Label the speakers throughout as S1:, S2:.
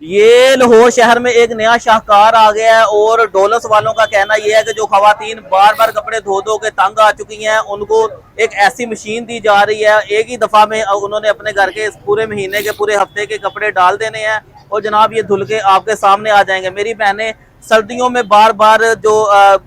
S1: ये लाहौर शहर में एक नया शाहकार आ गया है और डोलस वालों का कहना यह है कि जो खवातीन बार बार कपड़े धो धो के तंग आ चुकी हैं, उनको एक ऐसी मशीन दी जा रही है, एक ही दफा में उन्होंने अपने घर के पूरे महीने के पूरे हफ्ते के कपड़े डाल देने हैं और जनाब ये धुल के आपके सामने आ जाएंगे। मेरी बहनें सर्दियों में बार बार जो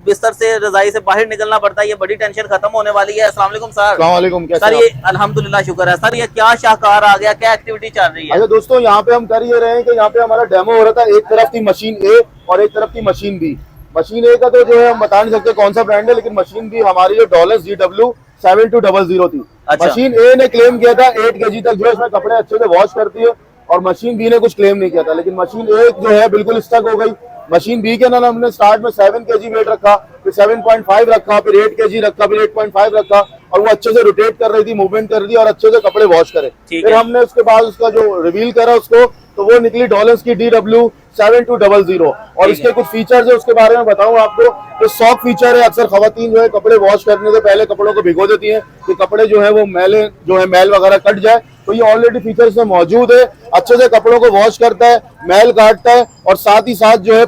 S1: बिस्तर से रजाई से बाहर निकलना पड़ता है, ये बड़ी टेंशन खत्म होने वाली है। अस्सलाम वालेकुम सर।
S2: अस्सलाम वालेकुम, कैसे
S1: सर ये अल्हम्दुलिल्लाह शुक्र है। सर ये क्या शाहकार आ गया, क्या एक्टिविटी चल रही है?
S2: अच्छा दोस्तों, यहाँ पे हम कर ये रहे हैं कि यहाँ पे हमारा डेमो हो रहा था। एक तरफ थी मशीन ए और एक तरफ थी मशीन बी। मशीन ए का तो जो है हम बता नहीं सकते कौन सा ब्रांड है, लेकिन मशीन बी हमारी जो डॉलर्स GW7200 थी।
S1: अच्छा।
S2: मशीन ए ने क्लेम किया था 8 kg तक जो है इसमें कपड़े अच्छे से वॉश करती है, और मशीन बी ने कुछ क्लेम नहीं किया था। लेकिन मशीन ए जो है बिल्कुल स्टक हो गई। मशीन बी के अंदर हमने स्टार्ट में 7 kg वेट रखा, फिर 7.5 रखा, फिर 8 kg रखा, फिर 8.5 रखा, और वो अच्छे से रोटेट कर रही थी, मूवमेंट कर रही थी और अच्छे से कपड़े वॉश करे। फिर हमने उसके बाद उसका जो रिवील करा उसको, तो वो निकली डॉलर्स की DW7200। और इसके कुछ फीचर्स है उसके बारे में बताऊं आपको। तो सॉफ्ट फीचर है, अक्सर खवातीन जो है कपड़े वॉश करने से पहले कपड़ों को भिगो देती हैं कि कपड़े जो है वो मैल वगैरह कट जाए, तो ये ऑलरेडी फीचर इसमें मौजूद है। अच्छे से कपड़ों को वॉश करता है, मैल काटता है, और साथ ही साथ जो है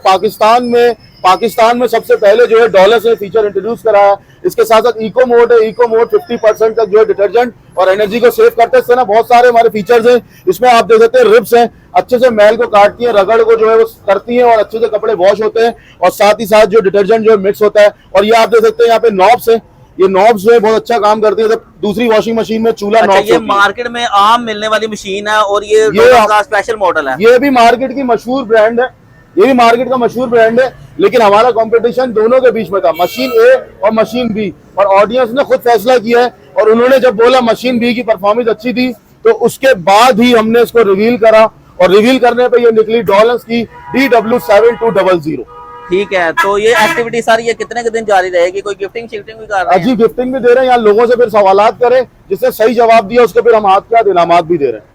S2: पाकिस्तान में सबसे पहले जो है डॉलर से फीचर इंट्रोड्यूस कराया। इसके साथ साथ इको मोड है। इको मोड 50% तक जो है डिटर्जेंट और एनर्जी को सेव करते हैं। इससे ना बहुत सारे हमारे फीचर्स हैं। इसमें आप देख सकते हैं रिब्स हैं, अच्छे से मैल को काटती है, रगड़ को जो है वो करती है और अच्छे से कपड़े वॉश होते हैं, और साथ ही साथ जो डिटर्जेंट जो है मिक्स होता है। और ये आप देख सकते हैं यहाँ पे नॉब्स है, ये नॉब्स जो है बहुत अच्छा काम करती है। जब दूसरी वॉशिंग मशीन में चूल्हा
S1: अच्छा,
S2: नॉब्स
S1: ये मार्केट में आम मिलने वाली मशीन है और ये स्पेशल मॉडल है।
S2: ये भी मार्केट की मशहूर ब्रांड है, ये भी मार्केट का मशहूर ब्रांड है, लेकिन हमारा कंपटीशन दोनों के बीच में था, मशीन ए और मशीन बी। और ऑडियंस ने खुद फैसला किया है, और उन्होंने जब बोला मशीन बी की परफॉर्मेंस अच्छी थी, तो उसके बाद ही हमने इसको रिवील करा, और रिवील करने पे ये निकली डॉलर्स की DW7200।
S1: ठीक है, तो ये एक्टिविटी सारी ये कितने के दिन जारी रहेगी? कोई गिफ्टिंग शिफ्टिंग भी कर रहे हैं?
S2: जी, गिफ्टिंग भी दे रहे हैं। यहाँ लोगों से फिर सवालात करें, जिसने सही जवाब दिया उसको फिर हम हाथ क्या इनामात भी दे रहे हैं।